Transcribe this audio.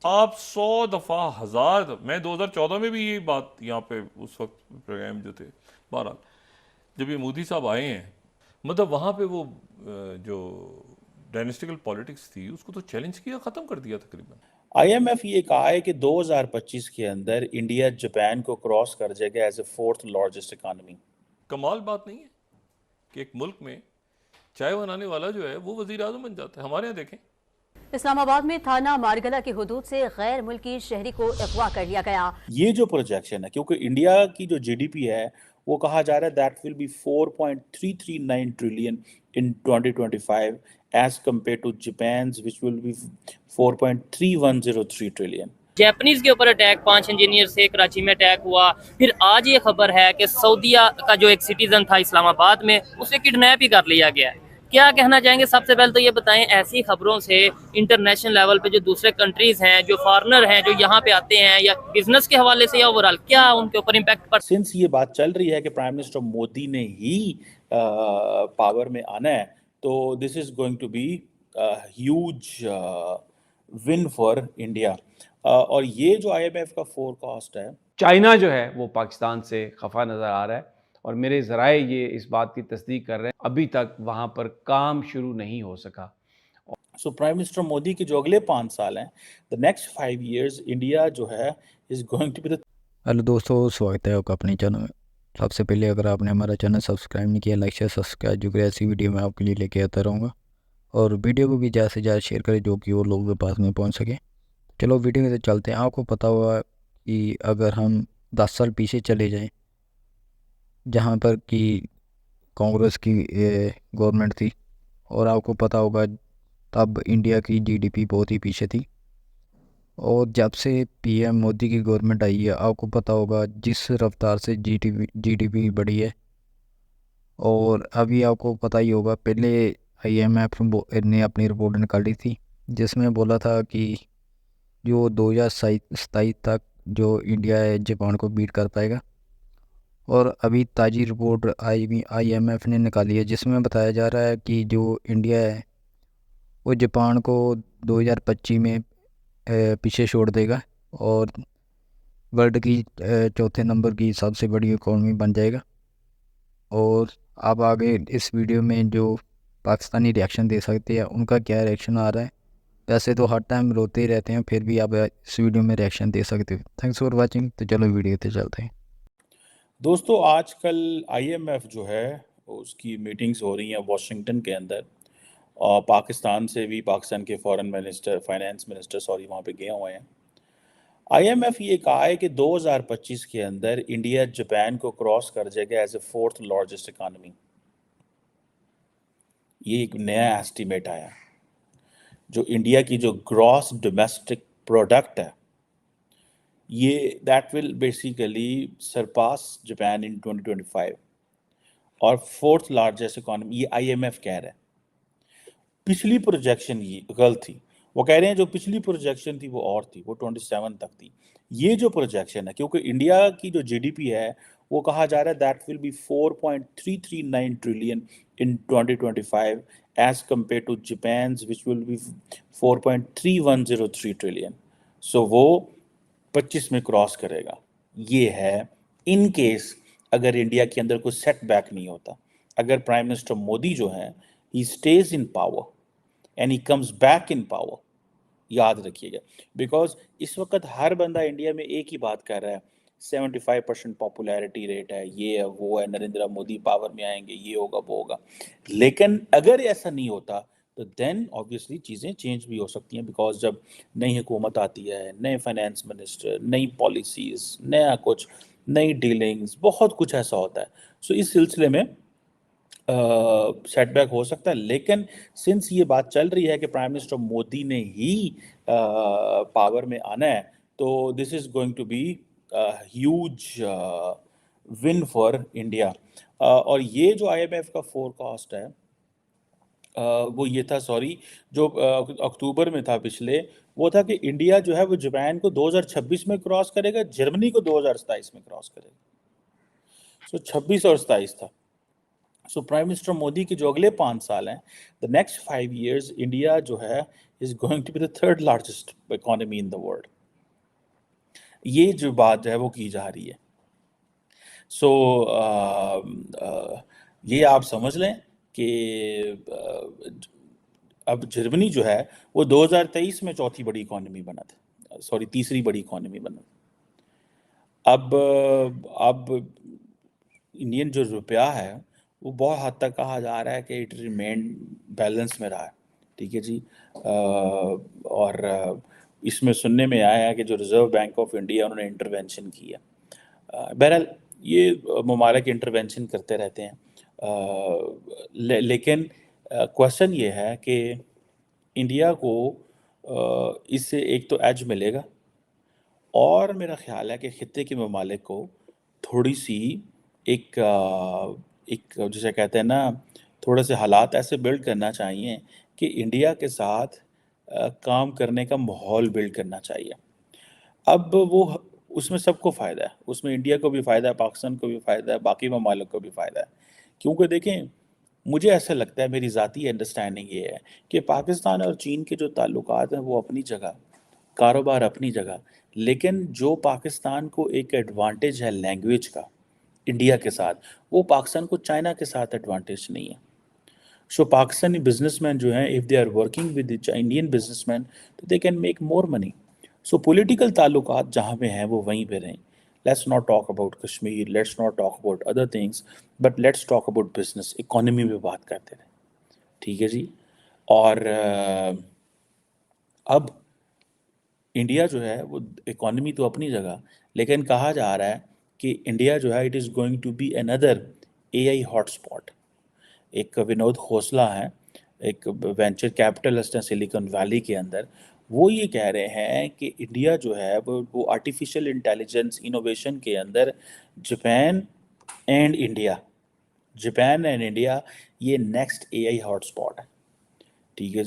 आप 100 दफ़ा मैं 2014 में भी ये बात यहाँ पे उस वक्त प्रोग्राम जो थे, बहरहाल जब ये मोदी साहब आए हैं, मतलब वहाँ पे वो जो डायनेस्टिकल पॉलिटिक्स थी उसको तो चैलेंज किया, ख़त्म कर दिया तकरीबन। आईएमएफ ये कहा है कि 2025 के अंदर इंडिया जापान को क्रॉस कर जाएगा as a fourth largest economy. कमाल बात नहीं है कि एक मुल्क में चाय बनाने वाला जो है वो वजीर आजम बन जाता है। हमारे यहाँ देखें, इस्लामाबाद में थाना मारगला की हुदूद से गैर मुल्की शहरी को अगवा कर लिया गया। ये जो प्रोजेक्शन है, क्योंकि इंडिया की जो जीडीपी है वो कहा जा रहा है that will be 4.339 trillion in 2025 as compare to Japan which will be 4.3103 trillion. Japanese के ऊपर अटैक, 5 इंजीनियर से कराची में अटैक हुआ। फिर आज ये खबर है कि सऊदीया का जो एक सिटीजन था इस्लामाबाद में, उसे किडनैप ही कर लिया गया है। क्या कहना चाहेंगे? सबसे पहले तो ये बताएं, ऐसी खबरों से इंटरनेशनल लेवल पे जो दूसरे कंट्रीज हैं, जो फॉरेनर हैं, जो यहाँ पे आते हैं, या बिजनेस के हवाले से या ओवरऑल, क्या उनके ऊपर इम्पैक्ट पड़? सिंस ये बात चल रही है कि प्राइम मिनिस्टर मोदी ने ही पावर में आना है, तो this is going to be huge win for India. और ये जो आईएमएफ का फोरकास्ट है, चाइना जो है वो पाकिस्तान से खफा नज़र आ रहा है और मेरे ज़राए ये इस बात की तस्दीक कर रहे हैं, अभी तक वहाँ पर काम शुरू नहीं हो सका। सो प्राइम मिनिस्टर मोदी के जो अगले 5 साल हैं, द नेक्स्ट 5 years, इंडिया जो है is going to be the. Hello दोस्तों, स्वागत है आपका अपने चैनल में। सबसे पहले अगर आपने हमारा चैनल सब्सक्राइब नहीं किया, लाइक शेयर सब्सक्राइब जो कि ऐसी वीडियो मैं आपके लिए लेके आता रहूँगा, और वीडियो को भी ज़्यादा से ज़्यादा शेयर करें जो कि वो लोगों के पास में पहुँच सके। चलो वीडियो में तो चलते हैं। आपको पता होगा कि अगर हम 10 साल पीछे चले जाएं, जहाँ पर कि कांग्रेस की गवर्नमेंट थी, और आपको पता होगा तब इंडिया की जीडीपी बहुत ही पीछे थी, और जब से पीएम मोदी की गवर्नमेंट आई है आपको पता होगा जिस रफ्तार से जीडीपी बढ़ी है। और अभी आपको पता ही होगा, पहले आईएमएफ ने अपनी रिपोर्ट निकाली थी जिसमें बोला था कि जो 2027 तक जो इंडिया है जापान को बीट कर पाएगा। और अभी ताज़ी रिपोर्ट आईएमएफ ने निकाली है जिसमें बताया जा रहा है कि जो इंडिया है वो जापान को 2025 में पीछे छोड़ देगा और वर्ल्ड की चौथे नंबर की सबसे बड़ी इकॉनमी बन जाएगा। और आप आगे इस वीडियो में जो पाकिस्तानी रिएक्शन दे सकते हैं, उनका क्या रिएक्शन आ रहा है। वैसे तो हर टाइम रोते ही रहते हैं, फिर भी आप इस वीडियो में रिएक्शन दे सकते हो। Thanks for watching. तो चलो वीडियो पे चलते हैं। दोस्तों, आजकल आईएमएफ जो है उसकी मीटिंग्स हो रही हैं वॉशिंगटन के अंदर, और पाकिस्तान से भी, पाकिस्तान के फाइनेंस मिनिस्टर वहाँ पे गए हुए हैं। आईएमएफ ये कहा है कि 2025 के अंदर इंडिया जापान को क्रॉस कर जाएगा as a fourth largest economy. ये एक नया एस्टीमेट आया। जो इंडिया की जो ग्रॉस डोमेस्टिक प्रोडक्ट है, ये that will basically surpass Japan in 2025 और फोर्थ लार्जेस्ट इकोनॉमी, ये आईएमएफ कह रहा है। पिछली प्रोजेक्शन ये गलत थी। वो कह रहे हैं जो पिछली प्रोजेक्शन थी वो और थी, वो 27 तक थी। ये जो प्रोजेक्शन है, क्योंकि इंडिया की जो जीडीपी है वो कहा जा रहा है that will be 4.339 trillion in 2025 as compare to Japan which will be 4.3103 trillion. So वो 25 में क्रॉस करेगा। ये है इन केस अगर इंडिया के अंदर कोई सेटबैक नहीं होता, अगर प्राइम मिनिस्टर मोदी जो है he stays in power and he comes back in power. याद रखिएगा, बिकॉज इस वक्त हर बंदा इंडिया में एक ही बात कर रहा है, 75% पॉपुलैरिटी रेट है, ये है वो है, नरेंद्र मोदी पावर में आएंगे, ये होगा वो होगा। लेकिन अगर ऐसा नहीं होता तो देन ऑब्वियसली चीज़ें चेंज भी हो सकती हैं, बिकॉज जब नई हुकूमत आती है, नए फाइनेंस मिनिस्टर, नई पॉलिसीज़, नया कुछ, नई डीलिंग्स, बहुत कुछ ऐसा होता है। सो इस सिलसिले में सेटबैक हो सकता है। लेकिन सिंस ये बात चल रही है कि प्राइम मिनिस्टर मोदी ने ही पावर में आना है, तो this is going to be huge win for India. और ये जो आईएमएफ का फोरकास्ट है वो ये था, सॉरी, जो अक्टूबर में था पिछले, वो था कि इंडिया जो है वो जापान को 2026 में क्रॉस करेगा, जर्मनी को 2027 में क्रॉस करेगा। सो 26 और 27 था। सो प्राइम मिनिस्टर मोदी के जो अगले 5 साल हैं, द नेक्स्ट 5 years, इंडिया जो है is going to be the third largest economy in the world. ये जो बात है वो की जा रही है। सो ये आप समझ लें कि अब जर्मनी जो है वो 2023 में चौथी बड़ी इकोनॉमी बना था, सॉरी तीसरी बड़ी इकोनॉमी बना था। अब इंडियन जो रुपया है वो बहुत हद तक कहा जा रहा है कि इट रिमेन बैलेंस में रहा है, ठीक है जी। और इसमें सुनने में आया है कि जो रिजर्व बैंक ऑफ इंडिया उन्होंने इंटरवेंशन किया। बहरहाल ये ममालिक इंटरवेंशन करते रहते हैं, लेकिन क्वेश्चन ये है कि इंडिया को इससे एक तो एज मिलेगा, और मेरा ख्याल है कि खित्ते के ममालिक को थोड़ी सी एक जिसे कहते हैं ना, थोड़े से हालात ऐसे बिल्ड करना चाहिए कि इंडिया के साथ काम करने का माहौल बिल्ड करना चाहिए। अब वो उसमें सबको फ़ायदा है, उसमें इंडिया को भी फ़ायदा है, पाकिस्तान को भी फ़ायदा है, बाकी ममालिक को भी फ़ायदा है। क्योंकि देखें, मुझे ऐसा लगता है, मेरी ज़ाती अंडरस्टैंडिंग ये है कि पाकिस्तान और चीन के जो ताल्लुकात हैं वो अपनी जगह, कारोबार अपनी जगह, लेकिन जो पाकिस्तान को एक एडवांटेज है लैंग्वेज का इंडिया के साथ, वो पाकिस्तान को चाइना के साथ एडवांटेज नहीं है। सो पाकिस्तानी बिजनेसमैन जो हैं, if they are working with Indian businessman, तो they can make more money. So political ताल्लुकात जहाँ पे हैं वो वहीं पे रहें। Let's not talk about Kashmir, let's not talk about other things, but let's talk about business, economy में बात करते रहें, ठीक है जी। और अब इंडिया जो है वो इकोनॉमी तो अपनी जगह, लेकिन कहा जा रहा है कि इंडिया जो है it is going to be another AI hotspot. एक विनोद खोसला हैं, एक वेंचर कैपिटलिस्ट हैं सिलिकॉन वैली के अंदर, वो ये कह रहे हैं कि इंडिया जो है वो आर्टिफिशियल इंटेलिजेंस इनोवेशन के अंदर जापान एंड इंडिया ये नेक्स्ट एआई हॉटस्पॉट है, ठीक है।